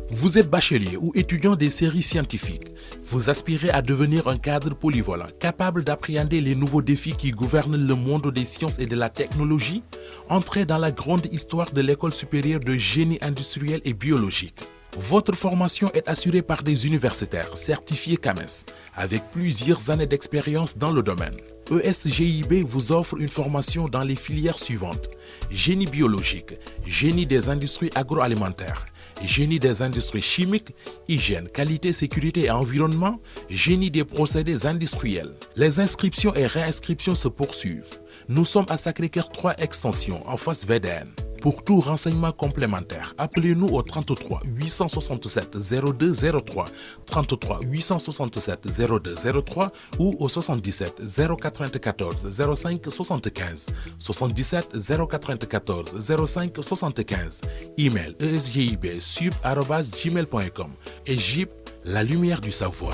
Vous êtes bachelier ou étudiant des séries scientifiques. Vous aspirez à devenir un cadre polyvalent, capable d'appréhender les nouveaux défis qui gouvernent le monde des sciences et de la technologie. Entrez dans la grande histoire de l'École supérieure de génie industriel et biologique. Votre formation est assurée par des universitaires certifiés CAMES, avec plusieurs années d'expérience dans le domaine. ESGIB vous offre une formation dans les filières suivantes: génie biologique, génie des industries agroalimentaires, génie des industries chimiques, hygiène, qualité, sécurité et environnement, génie des procédés industriels. Les inscriptions et réinscriptions se poursuivent. Nous sommes à Sacré-Cœur 3 Extension, en face VDN. Pour tout renseignement complémentaire, appelez-nous au 33 867 0203, 33 867 0203 ou au 77 094 05 75, 77 094 05 75. Email esgib@gmail.com et GIB, la lumière du savoir.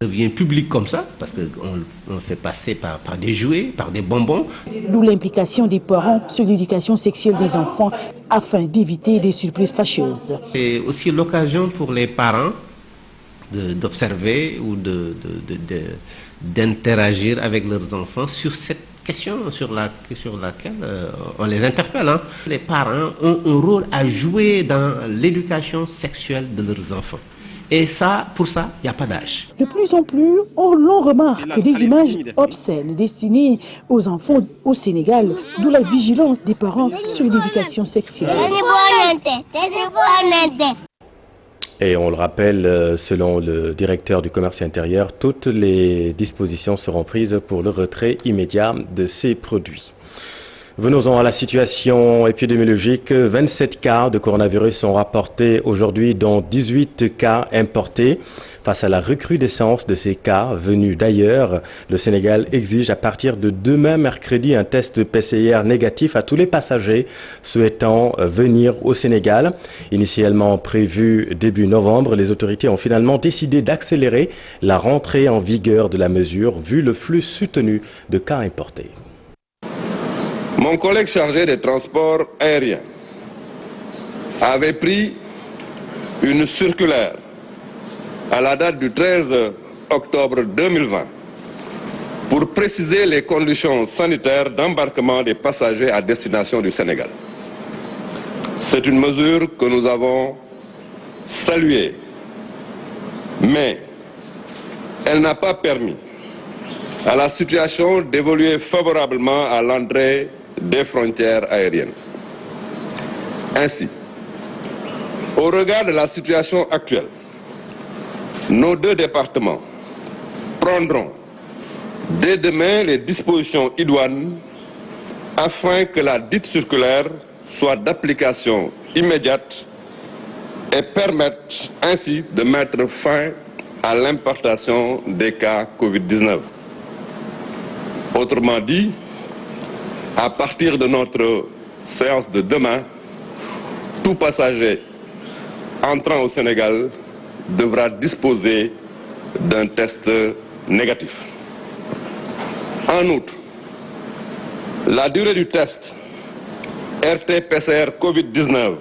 Devient public comme ça, parce qu'on le fait passer par des jouets, par des bonbons. D'où l'implication des parents sur l'éducation sexuelle des enfants afin d'éviter des surprises fâcheuses. C'est aussi l'occasion pour les parents d'observer ou d'interagir avec leurs enfants sur cette question sur laquelle on les interpelle. Hein. Les parents ont un rôle à jouer dans l'éducation sexuelle de leurs enfants. Et ça, pour ça, il n'y a pas d'âge. De plus en plus, l'on remarque des images obscènes destinées aux enfants au Sénégal, d'où la vigilance des parents sur l'éducation sexuelle. Et on le rappelle, selon le directeur du commerce intérieur, toutes les dispositions seront prises pour le retrait immédiat de ces produits. Venons-en à la situation épidémiologique. 27 cas de coronavirus sont rapportés aujourd'hui, dont 18 cas importés. Face à la recrudescence de ces cas venus d'ailleurs, le Sénégal exige à partir de demain mercredi un test PCR négatif à tous les passagers souhaitant venir au Sénégal. Initialement prévu début novembre, les autorités ont finalement décidé d'accélérer la rentrée en vigueur de la mesure vu le flux soutenu de cas importés. Mon collègue chargé des transports aériens avait pris une circulaire à la date du 13 octobre 2020 pour préciser les conditions sanitaires d'embarquement des passagers à destination du Sénégal. C'est une mesure que nous avons saluée, mais elle n'a pas permis à la situation d'évoluer favorablement à l'entrée des frontières aériennes. Ainsi, au regard de la situation actuelle, nos deux départements prendront dès demain les dispositions idoines afin que la dite circulaire soit d'application immédiate et permette ainsi de mettre fin à l'importation des cas Covid-19. Autrement dit, à partir de notre séance de demain, tout passager entrant au Sénégal devra disposer d'un test négatif. En outre, la durée du test RT-PCR Covid-19,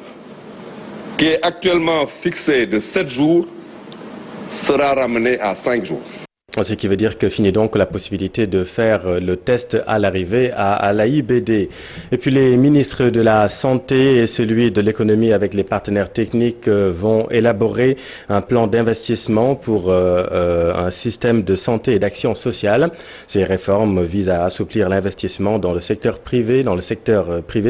qui est actuellement fixée de 7 jours, sera ramenée à 5 jours. Ce qui veut dire que finit donc la possibilité de faire le test à l'arrivée à l'AIBD. Et puis les ministres de la Santé et celui de l'économie avec les partenaires techniques vont élaborer un plan d'investissement pour un système de santé et d'action sociale. Ces réformes visent à assouplir l'investissement dans le secteur privé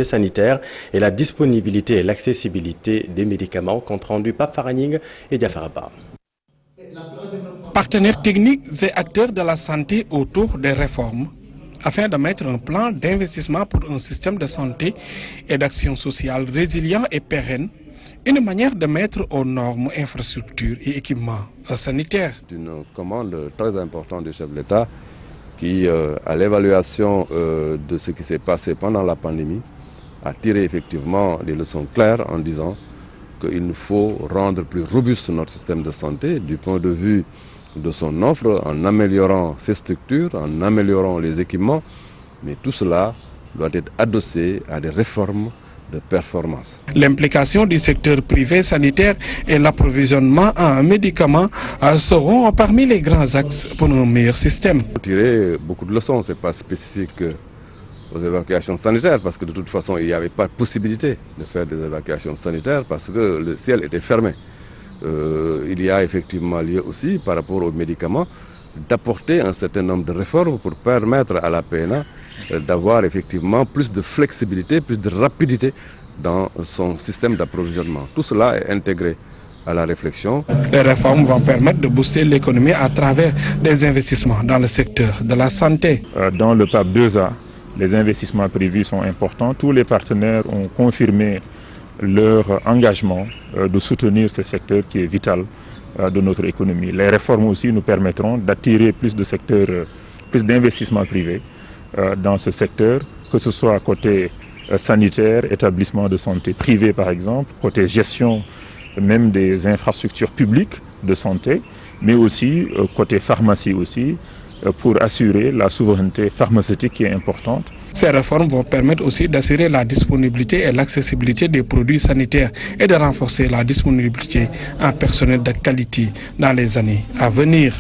sanitaire et la disponibilité et l'accessibilité des médicaments. Compte rendu Pape Faraning et Diafaraba. Partenaires techniques et acteurs de la santé autour des réformes afin de mettre un plan d'investissement pour un système de santé et d'action sociale résilient et pérenne, une manière de mettre aux normes infrastructures et équipements sanitaires. C'est une commande très importante du chef de l'État qui, à l'évaluation de ce qui s'est passé pendant la pandémie, a tiré effectivement des leçons claires en disant qu'il nous faut rendre plus robuste notre système de santé du point de vue de son offre, en améliorant ses structures, en améliorant les équipements, mais tout cela doit être adossé à des réformes de performance. L'implication du secteur privé sanitaire et l'approvisionnement en médicaments seront parmi les grands axes pour un meilleur système. Il faut tirer beaucoup de leçons, ce n'est pas spécifique aux évacuations sanitaires, parce que de toute façon, il n'y avait pas de possibilité de faire des évacuations sanitaires parce que le ciel était fermé. Il y a effectivement lieu aussi, par rapport aux médicaments, d'apporter un certain nombre de réformes pour permettre à la PNA d'avoir effectivement plus de flexibilité, plus de rapidité dans son système d'approvisionnement. Tout cela est intégré à la réflexion. Les réformes vont permettre de booster l'économie à travers des investissements dans le secteur de la santé. Dans le PAP 2A, les investissements prévus sont importants. Tous les partenaires ont confirmé leur engagement de soutenir ce secteur qui est vital de notre économie. Les réformes aussi nous permettront d'attirer plus de secteurs, plus d'investissements privés dans ce secteur, que ce soit côté sanitaire, établissement de santé privé par exemple, côté gestion même des infrastructures publiques de santé, mais aussi côté pharmacie aussi, pour assurer la souveraineté pharmaceutique qui est importante. Ces réformes vont permettre aussi d'assurer la disponibilité et l'accessibilité des produits sanitaires et de renforcer la disponibilité en personnel de qualité dans les années à venir.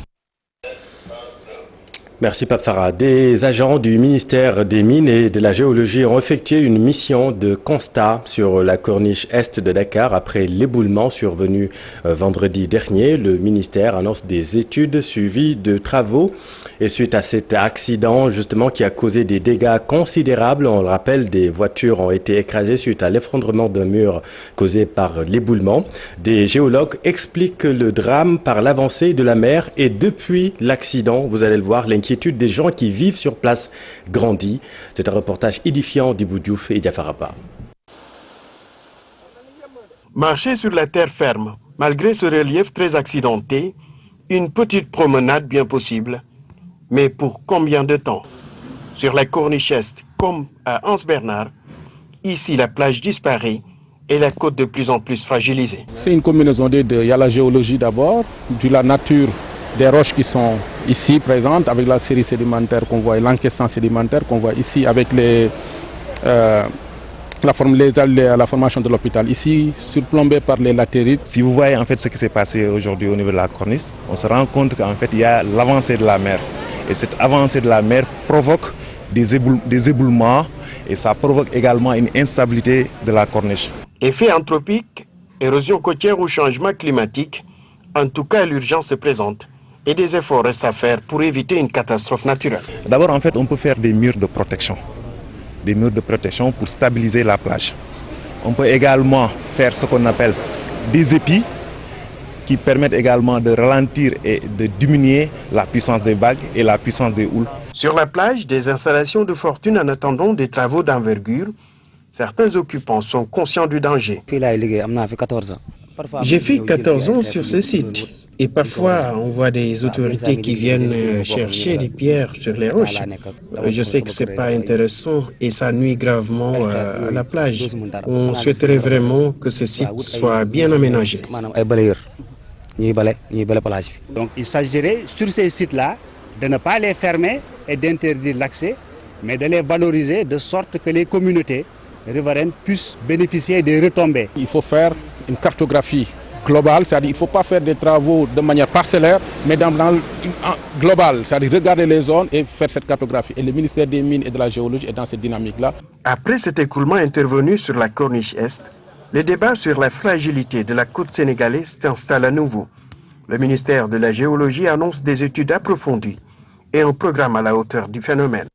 Merci Pape Farah. Des agents du ministère des Mines et de la Géologie ont effectué une mission de constat sur la corniche est de Dakar après l'éboulement survenu vendredi dernier. Le ministère annonce des études suivies de travaux et suite à cet accident justement qui a causé des dégâts considérables, on le rappelle, des voitures ont été écrasées suite à l'effondrement d'un mur causé par l'éboulement. Des géologues expliquent le drame par l'avancée de la mer et depuis l'accident, vous allez le voir, l'inquiétude des gens qui vivent sur place grandit. C'est un reportage édifiant d'Ibou Diouf et Diafarapa. Marcher sur la terre ferme, malgré ce relief très accidenté, une petite promenade bien possible. Mais pour combien de temps? Sur la corniche est, comme à Anse-Bernard, ici la plage disparaît et la côte de plus en plus fragilisée. C'est une combinaison des deux. Il y a la géologie d'abord, de la nature des roches qui sont ici présentes avec la série sédimentaire qu'on voit et l'encaissement sédimentaire qu'on voit ici avec la formation de l'hôpital ici surplombée par les latérites. Si vous voyez en fait ce qui s'est passé aujourd'hui au niveau de la corniche, on se rend compte qu'en fait il y a l'avancée de la mer et cette avancée de la mer provoque des éboulements et ça provoque également une instabilité de la corniche. Effet anthropique, érosion côtière ou changement climatique, en tout cas l'urgence se présente. Et des efforts restent à faire pour éviter une catastrophe naturelle. D'abord, en fait, on peut faire des murs de protection. Des murs de protection pour stabiliser la plage. On peut également faire ce qu'on appelle des épis qui permettent également de ralentir et de diminuer la puissance des vagues et la puissance des houles. Sur la plage, des installations de fortune en attendant des travaux d'envergure. Certains occupants sont conscients du danger. J'ai fait 14 ans sur ce site. Et parfois, on voit des autorités qui viennent chercher des pierres sur les roches. Je sais que ce n'est pas intéressant et ça nuit gravement à la plage. On souhaiterait vraiment que ce site soit bien aménagé. Donc il s'agirait sur ces sites-là de ne pas les fermer et d'interdire l'accès, mais de les valoriser de sorte que les communautés riveraines puissent bénéficier des retombées. Il faut faire une cartographie global, c'est-à-dire il ne faut pas faire des travaux de manière parcellaire, mais dans global, c'est-à-dire regarder les zones et faire cette cartographie. Et le ministère des Mines et de la Géologie est dans cette dynamique-là. Après cet écoulement intervenu sur la corniche est, le débat sur la fragilité de la côte sénégalaise s'installe à nouveau. Le ministère de la Géologie annonce des études approfondies et un programme à la hauteur du phénomène.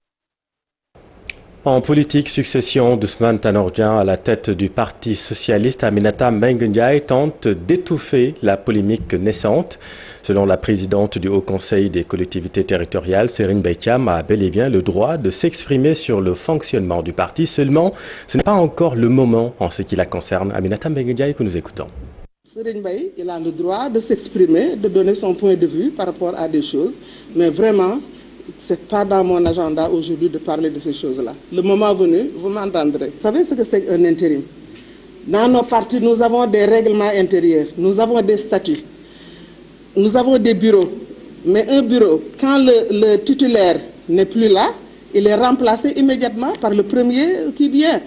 En politique, succession d'Ousmane Tanor Dieng à la tête du Parti socialiste, Aminata Mbengue Ndiaye tente d'étouffer la polémique naissante. Selon la présidente du Haut Conseil des collectivités territoriales, Serine Mbaye Thiam a bel et bien le droit de s'exprimer sur le fonctionnement du parti. Seulement, ce n'est pas encore le moment en ce qui la concerne. Aminata Mbengue Ndiaye que nous écoutons. Serine Mbaye, il a le droit de s'exprimer, de donner son point de vue par rapport à des choses, mais vraiment, ce n'est pas dans mon agenda aujourd'hui de parler de ces choses-là. Le moment venu, vous m'entendrez. Vous savez ce que c'est qu'un intérim? Dans nos partis, nous avons des règlements intérieurs, nous avons des statuts, nous avons des bureaux. Mais un bureau, quand le titulaire n'est plus là, il est remplacé immédiatement par le premier qui vient.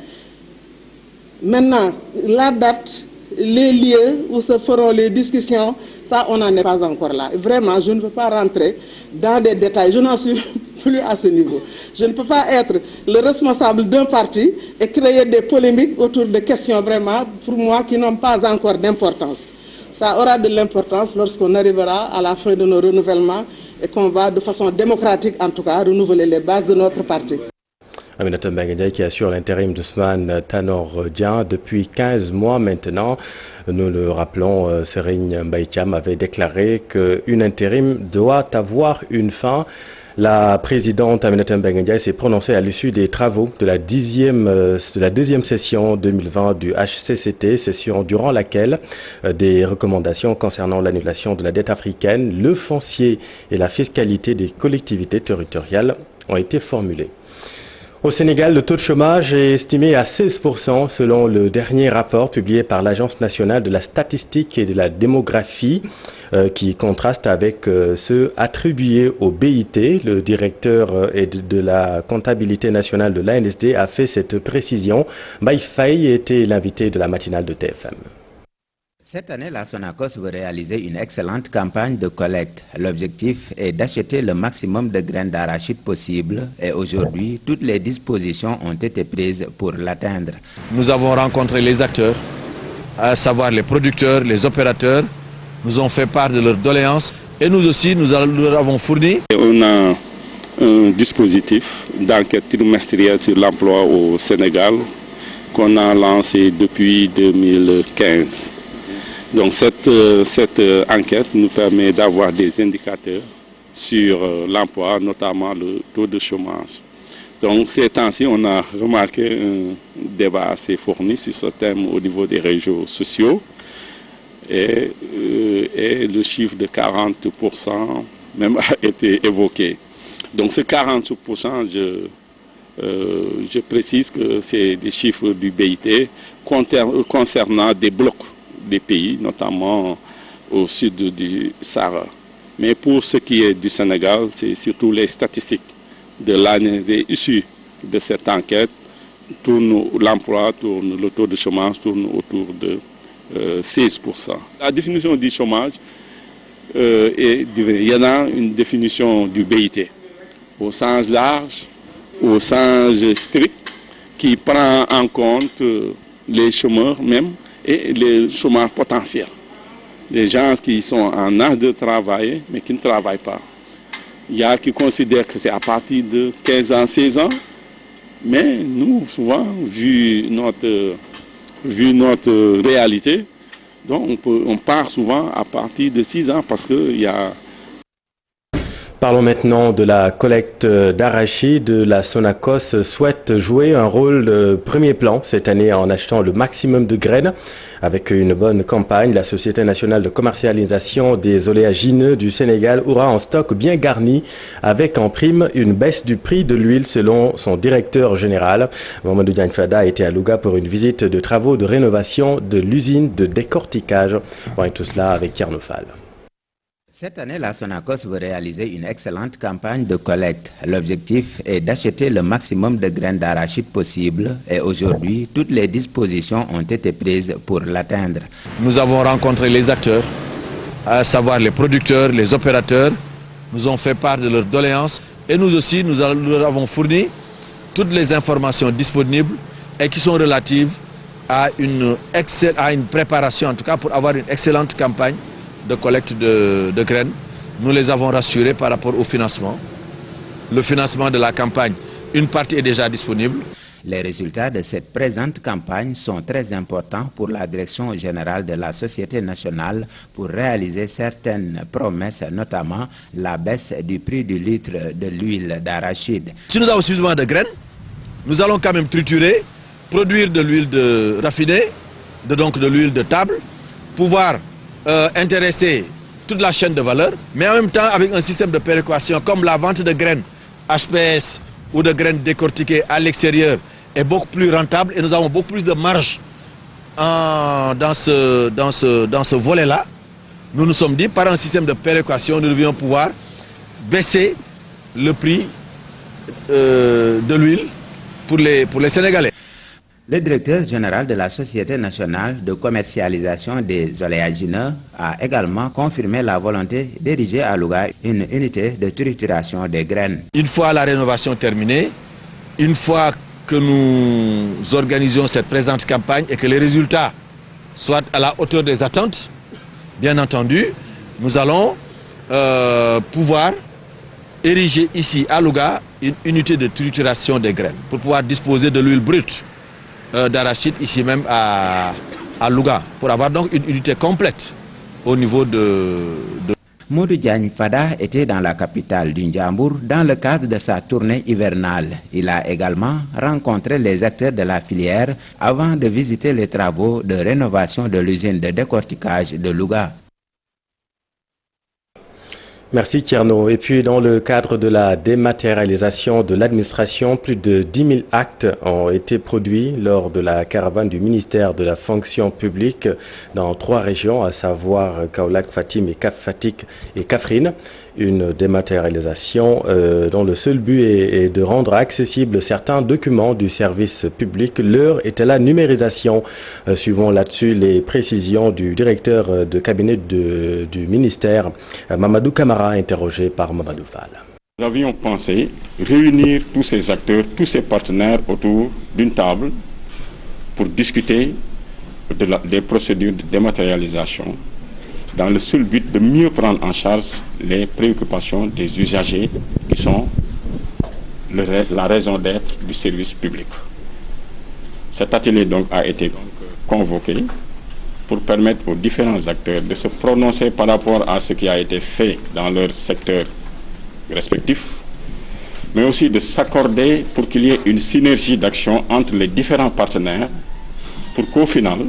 Maintenant, la date, les lieux où se feront les discussions, ça, on n'en est pas encore là. Vraiment, je ne veux pas rentrer dans des détails. Je n'en suis plus à ce niveau. Je ne peux pas être le responsable d'un parti et créer des polémiques autour de questions vraiment, pour moi, qui n'ont pas encore d'importance. Ça aura de l'importance lorsqu'on arrivera à la fin de nos renouvellements et qu'on va, de façon démocratique en tout cas, renouveler les bases de notre parti. Aminata Mbengue Ndiaye qui assure l'intérim d'Ousmane Tanor Dieng depuis 15 mois maintenant. Nous le rappelons, Serigne Mbaye Thiam avait déclaré qu'une intérim doit avoir une fin. La présidente Aminata Mbengue Ndiaye s'est prononcée à l'issue des travaux de la deuxième session 2020 du HCCT, session durant laquelle des recommandations concernant l'annulation de la dette africaine, le foncier et la fiscalité des collectivités territoriales ont été formulées. Au Sénégal, le taux de chômage est estimé à 16% selon le dernier rapport publié par l'Agence nationale de la statistique et de la démographie qui contraste avec ceux attribués au BIT. Le directeur de la comptabilité nationale de l'ANSD a fait cette précision. Mbaye Faye était l'invité de la matinale de TFM. Cette année, la Sonacos veut réaliser une excellente campagne de collecte. L'objectif est d'acheter le maximum de graines d'arachide possible et aujourd'hui, toutes les dispositions ont été prises pour l'atteindre. Nous avons rencontré les acteurs, à savoir les producteurs, les opérateurs, nous ont fait part de leurs doléances et nous aussi, nous leur avons fourni. On a un dispositif d'enquête trimestrielle sur l'emploi au Sénégal qu'on a lancé depuis 2015. Donc cette enquête nous permet d'avoir des indicateurs sur l'emploi, notamment le taux de chômage. Donc ces temps-ci, on a remarqué un débat assez fourni sur ce thème au niveau des réseaux sociaux. Et le chiffre de 40% même a été évoqué. Donc ce 40%, je précise que c'est des chiffres du BIT concernant des blocs des pays, notamment au sud du Sahara. Mais pour ce qui est du Sénégal, c'est surtout les statistiques de l'année issue de cette enquête. L'emploi tourne, le taux de chômage tourne autour de 16%. La définition du chômage, il y en a une définition du BIT, au sens large, au sens strict, qui prend en compte les chômeurs même, et les chômeurs potentiels. Les gens qui sont en âge de travailler, mais qui ne travaillent pas. Il y a qui considèrent que c'est à partir de 15 ans, 16 ans. Mais nous, souvent, vu notre réalité, donc on part souvent à partir de 6 ans parce qu'il y a... Parlons maintenant de la collecte d'arachide. La Sonacos souhaite jouer un rôle de premier plan cette année en achetant le maximum de graines. Avec une bonne campagne, la Société nationale de commercialisation des oléagineux du Sénégal aura un stock bien garni avec en prime une baisse du prix de l'huile selon son directeur général. Mamadou Diagne Fada a été à Louga pour une visite de travaux de rénovation de l'usine de décortiquage. On voit tout cela avec Thierno Fall. Cette année, la Sonacos veut réaliser une excellente campagne de collecte. L'objectif est d'acheter le maximum de graines d'arachide possible et aujourd'hui, toutes les dispositions ont été prises pour l'atteindre. Nous avons rencontré les acteurs, à savoir les producteurs, les opérateurs, nous ont fait part de leurs doléances et nous aussi, nous leur avons fourni toutes les informations disponibles et qui sont relatives à une préparation, en tout cas pour avoir une excellente campagne de collecte de graines. Nous les avons rassurés par rapport au financement. Le financement de la campagne, une partie est déjà disponible. Les résultats de cette présente campagne sont très importants pour la direction générale de la Société nationale pour réaliser certaines promesses, notamment la baisse du prix du litre de l'huile d'arachide. Si nous avons suffisamment de graines, nous allons quand même triturer, produire de l'huile raffinée, donc de l'huile de table, pouvoir intéresser toute la chaîne de valeur, mais en même temps avec un système de péréquation comme la vente de graines HPS ou de graines décortiquées à l'extérieur est beaucoup plus rentable et nous avons beaucoup plus de marge dans ce volet-là. Nous nous sommes dit, par un système de péréquation, nous devions pouvoir baisser le prix de l'huile pour les Sénégalais. Le directeur général de la Société nationale de commercialisation des oléagineux a également confirmé la volonté d'ériger à Louga une unité de trituration des graines. Une fois la rénovation terminée, une fois que nous organisons cette présente campagne et que les résultats soient à la hauteur des attentes, bien entendu, nous allons pouvoir ériger ici à Louga une unité de trituration des graines pour pouvoir disposer de l'huile brute d'arachide ici même à Louga, pour avoir donc une unité complète au niveau de... Modou Diagne Fada était dans la capitale du Ndiambour dans le cadre de sa tournée hivernale. Il a également rencontré les acteurs de la filière avant de visiter les travaux de rénovation de l'usine de décortiquage de Louga. Merci Tierno. Et puis dans le cadre de la dématérialisation de l'administration, plus de 10 000 actes ont été produits lors de la caravane du ministère de la fonction publique dans 3 régions, à savoir Kaolack, Fatim et Kaffrine. Une dématérialisation dont le seul but est de rendre accessibles certains documents du service public. L'heure est à la numérisation. Suivons là-dessus les précisions du directeur de cabinet du ministère, Mamadou Camara, interrogé par Mamadou Fall. Nous avions pensé réunir tous ces acteurs, tous ces partenaires autour d'une table pour discuter des procédures de dématérialisation, dans le seul but de mieux prendre en charge les préoccupations des usagers qui sont la raison d'être du service public. Cet atelier donc a été convoqué pour permettre aux différents acteurs de se prononcer par rapport à ce qui a été fait dans leur secteur respectif, mais aussi de s'accorder pour qu'il y ait une synergie d'action entre les différents partenaires pour qu'au final,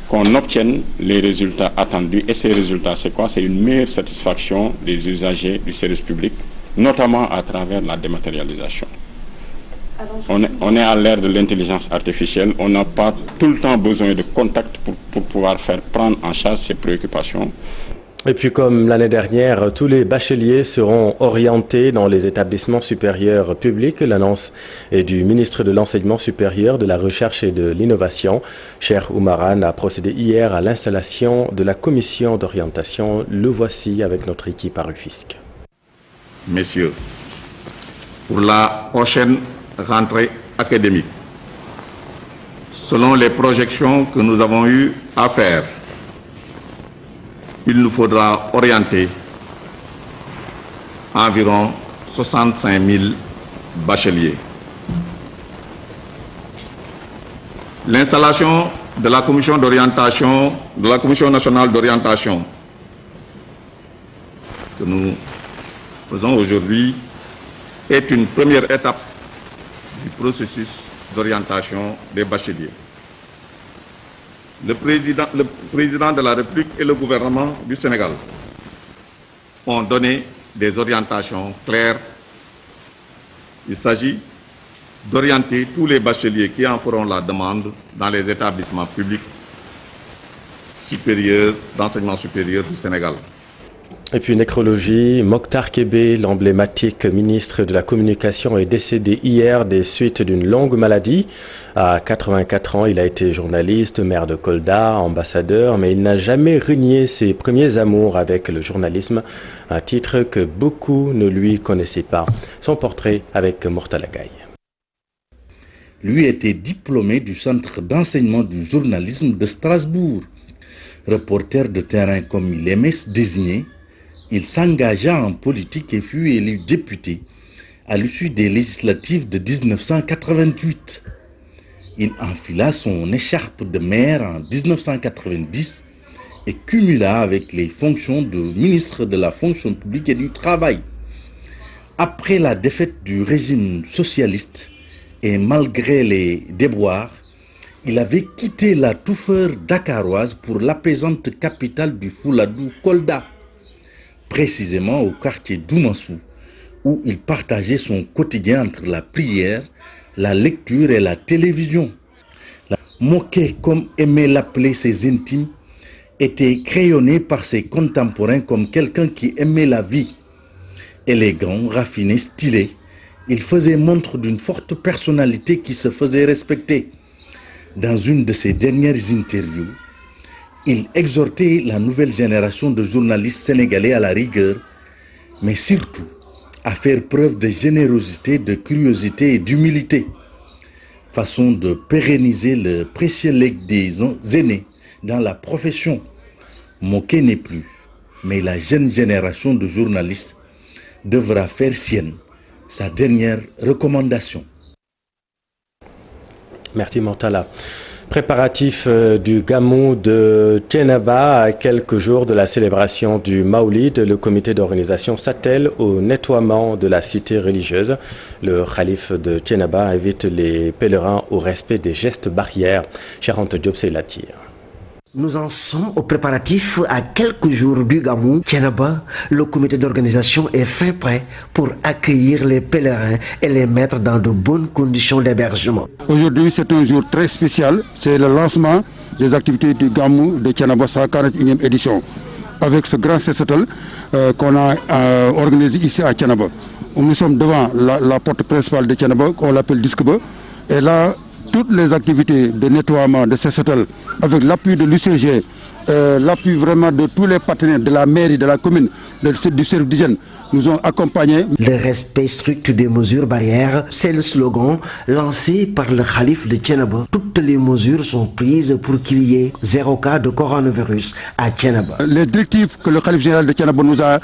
qu'on obtienne les résultats attendus. Et ces résultats, c'est quoi? C'est une meilleure satisfaction des usagers du service public, notamment à travers la dématérialisation. On est à l'ère de l'intelligence artificielle, on n'a pas tout le temps besoin de contact pour pouvoir prendre en charge ces préoccupations. Et puis comme l'année dernière, tous les bacheliers seront orientés dans les établissements supérieurs publics. L'annonce est du ministre de l'Enseignement supérieur, de la Recherche et de l'Innovation. Cheikh Oumarane a procédé hier à l'installation de la commission d'orientation. Le voici avec notre équipe à Rufisque. Messieurs, pour la prochaine rentrée académique, selon les projections que nous avons eu à faire, il nous faudra orienter environ 65 000 bacheliers. L'installation de la commission d'orientation, de la Commission nationale d'orientation que nous faisons aujourd'hui est une première étape du processus d'orientation des bacheliers. Le président de la République et le gouvernement du Sénégal ont donné des orientations claires. Il s'agit d'orienter tous les bacheliers qui en feront la demande dans les établissements publics supérieurs, d'enseignement supérieur du Sénégal. Et puis nécrologie, Mokhtar Kébé, l'emblématique ministre de la Communication, est décédé hier des suites d'une longue maladie. À 84 ans, il a été journaliste, maire de Kolda, ambassadeur, mais il n'a jamais renié ses premiers amours avec le journalisme, un titre que beaucoup ne lui connaissaient pas. Son portrait avec Mortala Gaye. Lui était diplômé du Centre d'enseignement du journalisme de Strasbourg. Reporter de terrain comme il aimait se désigner, il s'engagea en politique et fut élu député à l'issue des législatives de 1988. Il enfila son écharpe de maire en 1990 et cumula avec les fonctions de ministre de la fonction publique et du travail. Après la défaite du régime socialiste et malgré les déboires, il avait quitté la touffeur dakaroise pour l'apaisante capitale du Fouladou, Kolda, précisément au quartier d'Oumassou, où il partageait son quotidien entre la prière, la lecture et la télévision. Moqué, comme aimaient l'appeler ses intimes, était crayonné par ses contemporains comme quelqu'un qui aimait la vie. Élégant, raffiné, stylé, il faisait montre d'une forte personnalité qui se faisait respecter. Dans une de ses dernières interviews, il exhortait la nouvelle génération de journalistes sénégalais à la rigueur, mais surtout à faire preuve de générosité, de curiosité et d'humilité. Façon de pérenniser le précieux legs des aînés dans la profession. Moquer n'est plus, mais la jeune génération de journalistes devra faire sienne sa dernière recommandation. Merci Mortala. Préparatif du Gamou de Thiénaba à quelques jours de la célébration du Maoulid, le comité d'organisation s'attelle au nettoiement de la cité religieuse. Le khalife de Thiénaba invite les pèlerins au respect des gestes barrières. Charente Diop, c'est la tire. Nous en sommes aux préparatifs à quelques jours du Gamou. Thiénaba, le comité d'organisation est fin prêt pour accueillir les pèlerins et les mettre dans de bonnes conditions d'hébergement. Aujourd'hui, c'est un jour très spécial. C'est le lancement des activités du Gamou de Thiénaba, 141e édition. Avec ce grand set-settle qu'on a organisé ici à Thiénaba. Nous sommes devant la porte principale de Thiénaba, on l'appelle Disqueba. Et là, toutes les activités de nettoiement de ces settle avec l'appui de l'UCG, l'appui vraiment de tous les partenaires de la mairie, de la commune, du service d'hygiène, nous ont accompagnés. Le respect strict des mesures barrières, c'est le slogan lancé par le khalife de Thiénaba. Toutes les mesures sont prises pour qu'il y ait 0 cas de coronavirus à Thiénaba. Les directives que le khalife général de Thiénaba nous a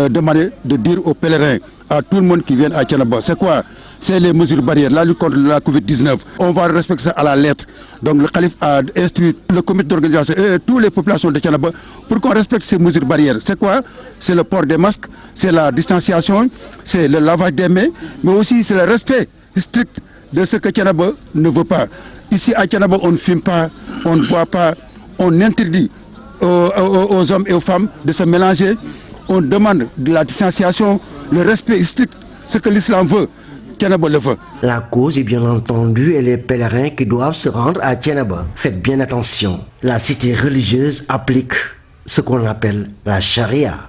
demandé de dire aux pèlerins, à tout le monde qui vient à Thiénaba, c'est quoi? C'est les mesures barrières, la lutte contre la Covid-19. On va respecter ça à la lettre. Donc le calife a instruit le comité d'organisation et toutes les populations de Thiénaba pour qu'on respecte ces mesures barrières. C'est quoi? C'est le port des masques, c'est la distanciation, c'est le lavage des mains, mais aussi c'est le respect strict de ce que Thiénaba ne veut pas. Ici à Thiénaba, on ne fume pas, on ne boit pas, on interdit aux hommes et aux femmes de se mélanger. On demande de la distanciation, le respect strict, ce que l'islam veut. La cause est bien entendue et les pèlerins qui doivent se rendre à Thiénaba. Faites bien attention, la cité religieuse applique ce qu'on appelle la charia.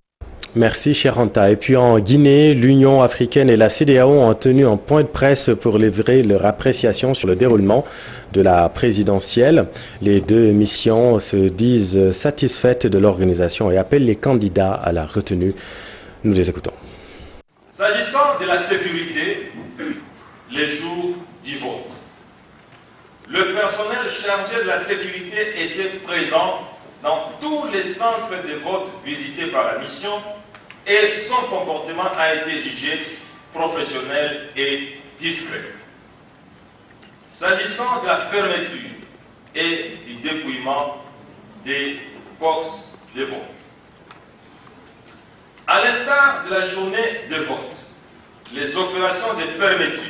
Merci Charanta. Et puis en Guinée, l'Union africaine et la CEDEAO ont tenu un point de presse pour livrer leur appréciation sur le déroulement de la présidentielle. Les deux missions se disent satisfaites de l'organisation et appellent les candidats à la retenue. Nous les écoutons. S'agissant de la sécurité, les jours du vote, le personnel chargé de la sécurité était présent dans tous les centres de vote visités par la mission et son comportement a été jugé professionnel et discret. S'agissant de la fermeture et du dépouillement des box de vote, à l'instar de la journée de vote, les opérations de fermeture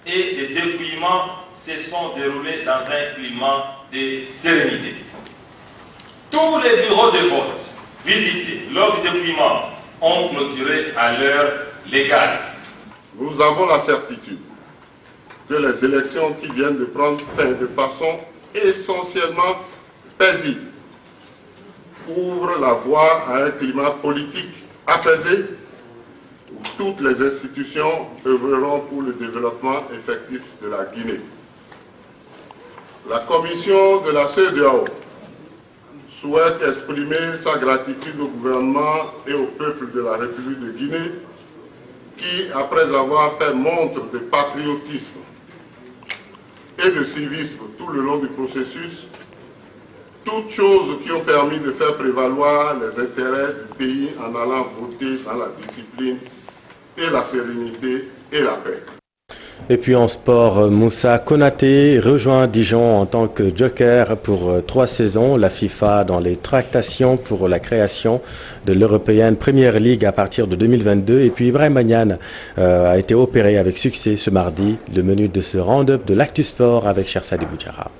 et de dépouillement se sont déroulées dans un climat de sérénité. Tous les bureaux de vote visités lors du dépouillement ont clôturé à l'heure légale. Nous avons la certitude que les élections qui viennent de prendre fin de façon essentiellement paisible ouvrent la voie à un climat politique apaisé où toutes les institutions œuvreront pour le développement effectif de la Guinée. La commission de la CEDEAO souhaite exprimer sa gratitude au gouvernement et au peuple de la République de Guinée qui, après avoir fait montre de patriotisme et de civisme tout le long du processus, toutes choses qui ont permis de faire prévaloir les intérêts du pays en allant voter dans la discipline et la sérénité et la paix. Et puis en sport, Moussa Konaté rejoint Dijon en tant que joker pour 3 saisons. La FIFA dans les tractations pour la création de l'Européenne Premier League à partir de 2022. Et puis Ibrahim Magnan a été opéré avec succès ce mardi. Le menu de ce round-up de l'Actu Sport avec Chersadi Boudjara.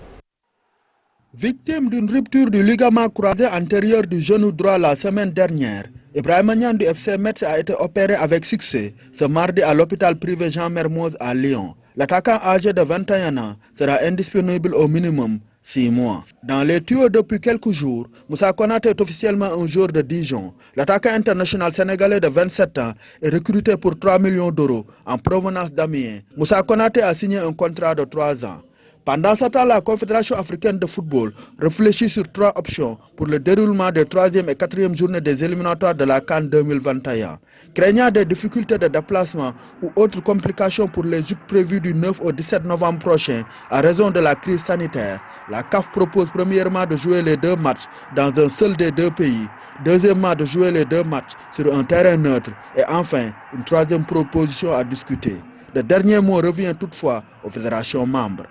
Victime d'une rupture du ligament croisé antérieur du genou droit la semaine dernière, Ibrahim Magnan du FC Metz a été opéré avec succès ce mardi à l'hôpital privé Jean Mermoz à Lyon. L'attaquant âgé de 21 ans sera indisponible au minimum 6 mois. Dans les tuyaux depuis quelques jours, Moussa Konaté est officiellement un joueur de Dijon. L'attaquant international sénégalais de 27 ans est recruté pour 3 millions d'euros en provenance d'Amiens. Moussa Konaté a signé un contrat de 3 ans. Pendant ce temps, la Confédération africaine de football réfléchit sur 3 options pour le déroulement des 3e et 4e journées des éliminatoires de la CAN 2021. Craignant des difficultés de déplacement ou autres complications pour les joutes prévues du 9 au 17 novembre prochain à raison de la crise sanitaire, la CAF propose premièrement de jouer les 2 matchs dans un seul des 2 pays, deuxièmement de jouer les 2 matchs sur un terrain neutre et enfin une 3e proposition à discuter. Le dernier mot revient toutefois aux fédérations membres.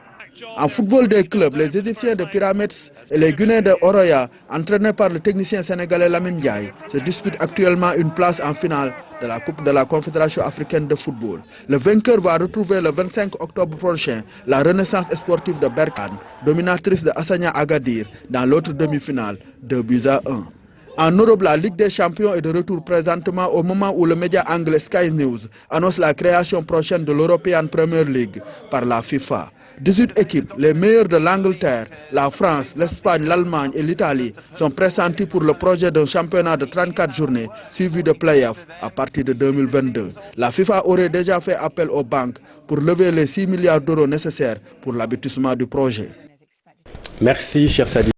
En football des clubs, les Égyptiens de Pyramids et les Guinéens de Oroya, entraînés par le technicien sénégalais Lamine Ndiaye, se disputent actuellement une place en finale de la Coupe de la Confédération africaine de football. Le vainqueur va retrouver le 25 octobre prochain la Renaissance sportive de Berkane, dominatrice de Hassania Agadir, dans l'autre demi-finale, 2-1. En Europe, la Ligue des Champions est de retour présentement au moment où le média anglais Sky News annonce la création prochaine de l'European Premier League par la FIFA. 18 équipes, les meilleures de l'Angleterre, la France, l'Espagne, l'Allemagne et l'Italie sont pressenties pour le projet d'un championnat de 34 journées suivi de play-offs à partir de 2022. La FIFA aurait déjà fait appel aux banques pour lever les 6 milliards d'euros nécessaires pour l'aboutissement du projet. Merci, cher Sadi.